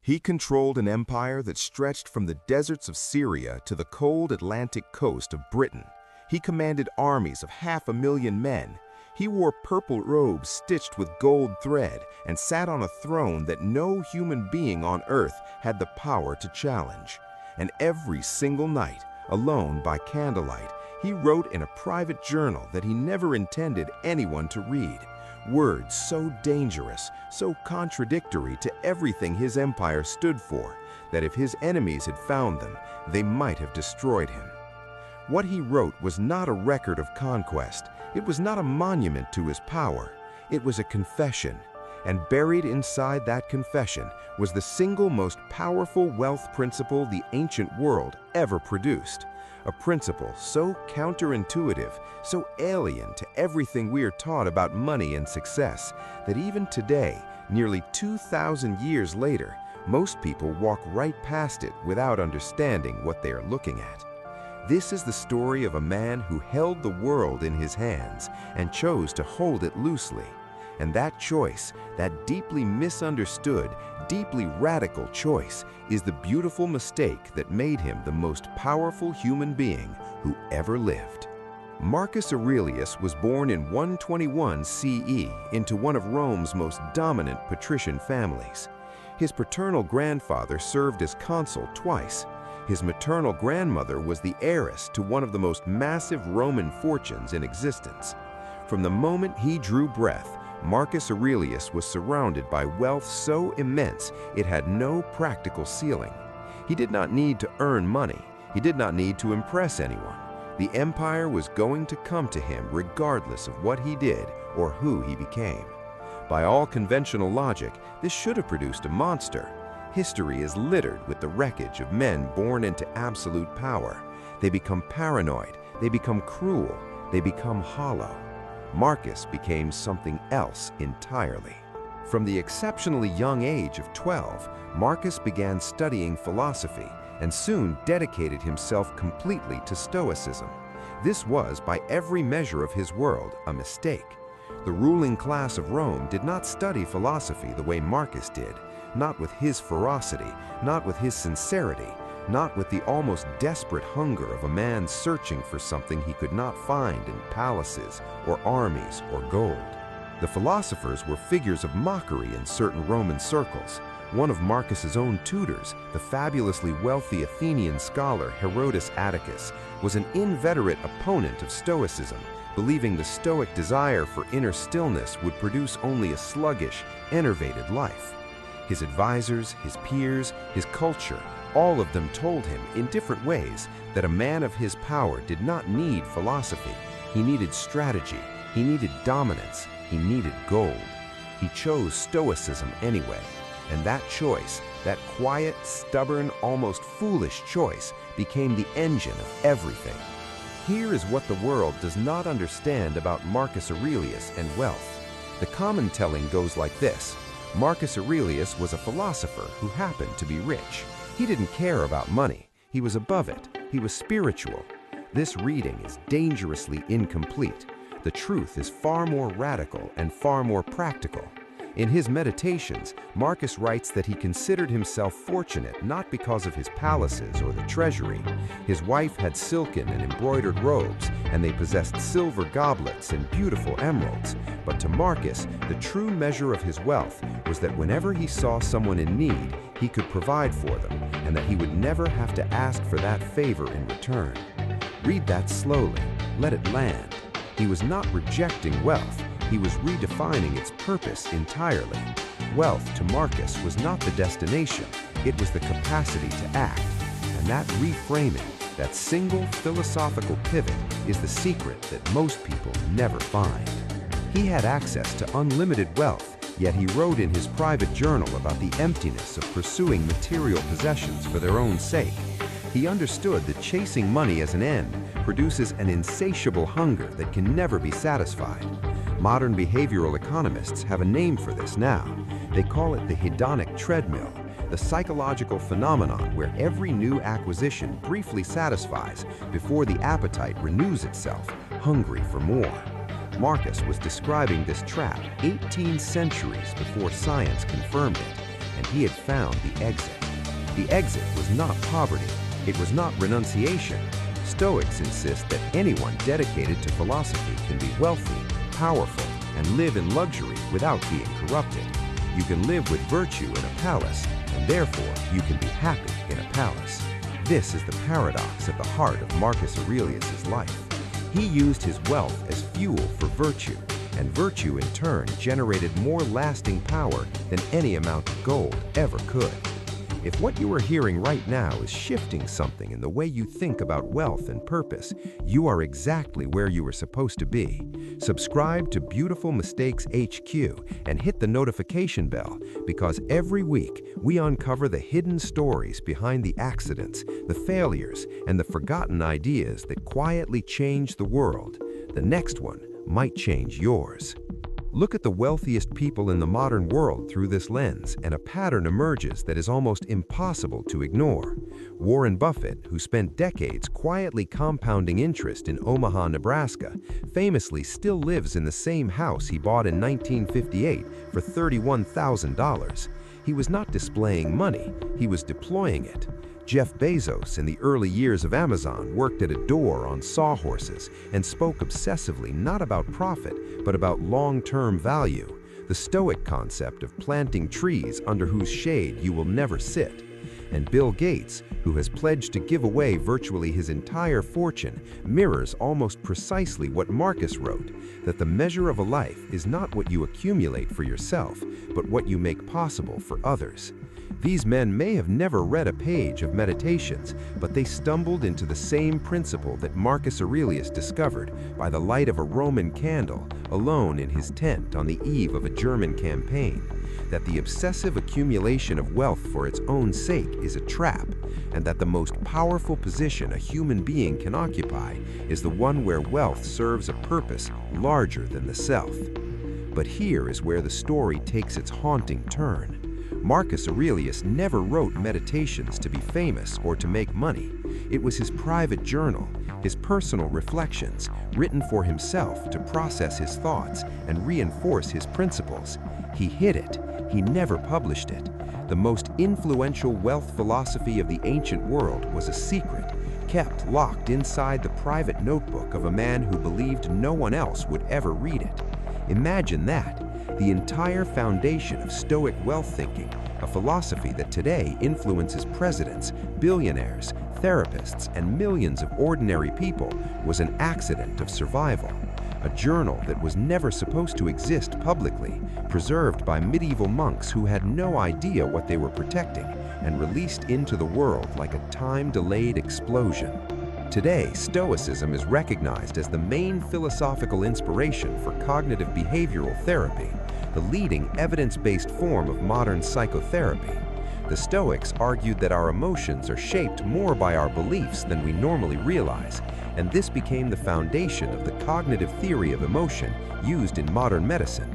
He controlled an empire that stretched from the deserts of Syria to the cold Atlantic coast of Britain. He commanded armies of 500,000 men. He wore purple robes stitched with gold thread and sat on a throne that no human being on earth had the power to challenge. And every single night, alone by candlelight, he wrote in a private journal that he never intended anyone to read. Words so dangerous, so contradictory to everything his empire stood for, that if his enemies had found them, they might have destroyed him. What he wrote was not a record of conquest. It was not a monument to his power. It was a confession. And buried inside that confession was the single most powerful wealth principle the ancient world ever produced. A principle so counterintuitive, so alien to everything we are taught about money and success, that even today, nearly 2,000 years later, most people walk right past it without understanding what they are looking at. This is the story of a man who held the world in his hands and chose to hold it loosely. And that choice, that deeply misunderstood, deeply radical choice, is the beautiful mistake that made him the most powerful human being who ever lived. Marcus Aurelius was born in 121 CE into one of Rome's most dominant patrician families. His paternal grandfather served as consul twice. His maternal grandmother was the heiress to one of the most massive Roman fortunes in existence. From the moment he drew breath, Marcus Aurelius was surrounded by wealth so immense it had no practical ceiling. He did not need to earn money. He did not need to impress anyone. The empire was going to come to him regardless of what he did or who he became. By all conventional logic, this should have produced a monster. History is littered with the wreckage of men born into absolute power. They become paranoid, they become cruel, they become hollow. Marcus became something else entirely. From the exceptionally young age of 12, Marcus began studying philosophy and soon dedicated himself completely to Stoicism. This was, by every measure of his world, a mistake. The ruling class of Rome did not study philosophy the way Marcus did, not with his ferocity, not with his sincerity, not with the almost desperate hunger of a man searching for something he could not find in palaces or armies or gold. The philosophers were figures of mockery in certain Roman circles. One of Marcus's own tutors, the fabulously wealthy Athenian scholar Herodotus Atticus, was an inveterate opponent of Stoicism, believing the Stoic desire for inner stillness would produce only a sluggish, enervated life. His advisors, his peers, his culture, all of them told him in different ways that a man of his power did not need philosophy. He needed strategy, he needed dominance, he needed gold. He chose Stoicism anyway, and that choice, that quiet, stubborn, almost foolish choice, became the engine of everything. Here is what the world does not understand about Marcus Aurelius and wealth. The common telling goes like this: Marcus Aurelius was a philosopher who happened to be rich. He didn't care about money. He was above it. He was spiritual. This reading is dangerously incomplete. The truth is far more radical and far more practical. In his Meditations, Marcus writes that he considered himself fortunate not because of his palaces or the treasury. His wife had silken and embroidered robes, and they possessed silver goblets and beautiful emeralds. But to Marcus, the true measure of his wealth was that whenever he saw someone in need, he could provide for them, and that he would never have to ask for that favor in return. Read that slowly. Let it land. He was not rejecting wealth. He was redefining its purpose entirely. Wealth to Marcus was not the destination, it was the capacity to act. And that reframing, that single philosophical pivot, is the secret that most people never find. He had access to unlimited wealth, yet he wrote in his private journal about the emptiness of pursuing material possessions for their own sake. He understood that chasing money as an end produces an insatiable hunger that can never be satisfied. Modern behavioral economists have a name for this now. They call it the hedonic treadmill, the psychological phenomenon where every new acquisition briefly satisfies before the appetite renews itself, hungry for more. Marcus was describing this trap 18 centuries before science confirmed it, and he had found the exit. The exit was not poverty. It was not renunciation. Stoics insist that anyone dedicated to philosophy can be wealthy, powerful, and live in luxury without being corrupted. You can live with virtue in a palace, and therefore you can be happy in a palace. This is the paradox at the heart of Marcus Aurelius' life. He used his wealth as fuel for virtue, and virtue in turn generated more lasting power than any amount of gold ever could. If what you are hearing right now is shifting something in the way you think about wealth and purpose, you are exactly where you are supposed to be. Subscribe to Beautiful Mistakes HQ and hit the notification bell, because every week we uncover the hidden stories behind the accidents, the failures, and the forgotten ideas that quietly change the world. The next one might change yours. Look at the wealthiest people in the modern world through this lens, and a pattern emerges that is almost impossible to ignore. Warren Buffett, who spent decades quietly compounding interest in Omaha, Nebraska, famously still lives in the same house he bought in 1958 for $31,000. He was not displaying money, he was deploying it. Jeff Bezos, in the early years of Amazon, worked at a door on sawhorses and spoke obsessively not about profit, but about long-term value, the Stoic concept of planting trees under whose shade you will never sit. And Bill Gates, who has pledged to give away virtually his entire fortune, mirrors almost precisely what Marcus wrote, that the measure of a life is not what you accumulate for yourself, but what you make possible for others. These men may have never read a page of Meditations, but they stumbled into the same principle that Marcus Aurelius discovered by the light of a Roman candle, alone in his tent on the eve of a German campaign, that the obsessive accumulation of wealth for its own sake is a trap, and that the most powerful position a human being can occupy is the one where wealth serves a purpose larger than the self. But here is where the story takes its haunting turn. Marcus Aurelius never wrote Meditations to be famous or to make money. It was his private journal, his personal reflections, written for himself to process his thoughts and reinforce his principles. He hid it. He never published it. The most influential wealth philosophy of the ancient world was a secret, kept locked inside the private notebook of a man who believed no one else would ever read it. Imagine that. The entire foundation of Stoic wealth thinking, a philosophy that today influences presidents, billionaires, therapists, and millions of ordinary people, was an accident of survival. A journal that was never supposed to exist publicly, preserved by medieval monks who had no idea what they were protecting, and released into the world like a time-delayed explosion. Today, Stoicism is recognized as the main philosophical inspiration for cognitive behavioral therapy, the leading evidence-based form of modern psychotherapy. The Stoics argued that our emotions are shaped more by our beliefs than we normally realize, and this became the foundation of the cognitive theory of emotion used in modern medicine.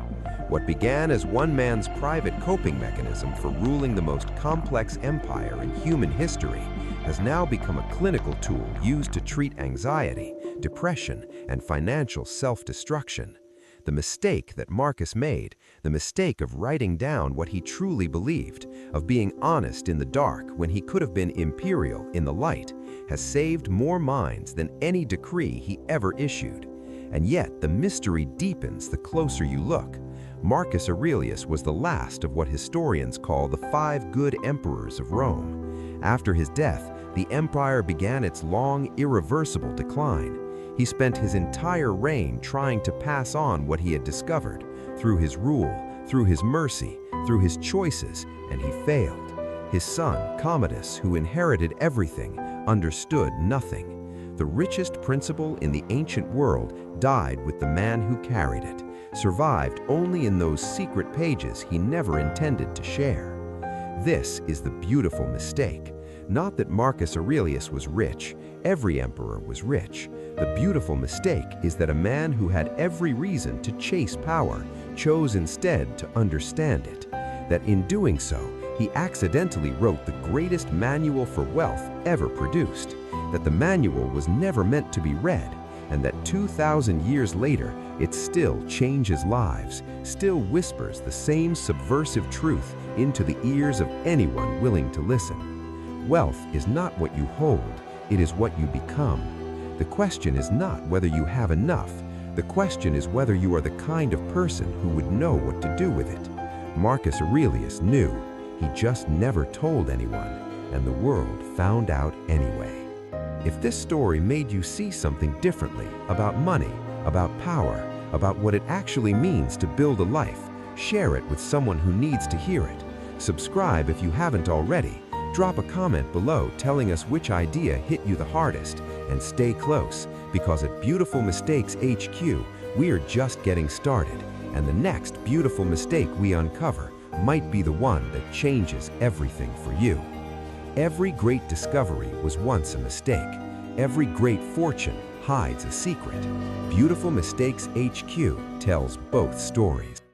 What began as one man's private coping mechanism for ruling the most complex empire in human history has now become a clinical tool used to treat anxiety, depression, and financial self-destruction. The mistake that Marcus made, the mistake of writing down what he truly believed, of being honest in the dark when he could have been imperial in the light, has saved more minds than any decree he ever issued. And yet the mystery deepens the closer you look. Marcus Aurelius was the last of what historians call the 5 good emperors of Rome. After his death, the empire began its long, irreversible decline. He spent his entire reign trying to pass on what he had discovered, through his rule, through his mercy, through his choices, and he failed. His son, Commodus, who inherited everything, understood nothing. The richest principle in the ancient world died with the man who carried it, survived only in those secret pages he never intended to share. This is the beautiful mistake. Not that Marcus Aurelius was rich. Every emperor was rich. The beautiful mistake is that a man who had every reason to chase power chose instead to understand it. That in doing so, he accidentally wrote the greatest manual for wealth ever produced. That the manual was never meant to be read. and that 2,000 years later, it still changes lives, still whispers the same subversive truth into the ears of anyone willing to listen. Wealth is not what you hold, it is what you become. The question is not whether you have enough. The question is whether you are the kind of person who would know what to do with it. Marcus Aurelius knew. He just never told anyone, and the world found out anyway. If this story made you see something differently about money, about power, about what it actually means to build a life, share it with someone who needs to hear it. Subscribe if you haven't already. Drop a comment below telling us which idea hit you the hardest, and stay close, because at Beautiful Mistakes HQ, we are just getting started, and the next beautiful mistake we uncover might be the one that changes everything for you. Every great discovery was once a mistake. Every great fortune hides a secret. Beautiful Mistakes HQ tells both stories.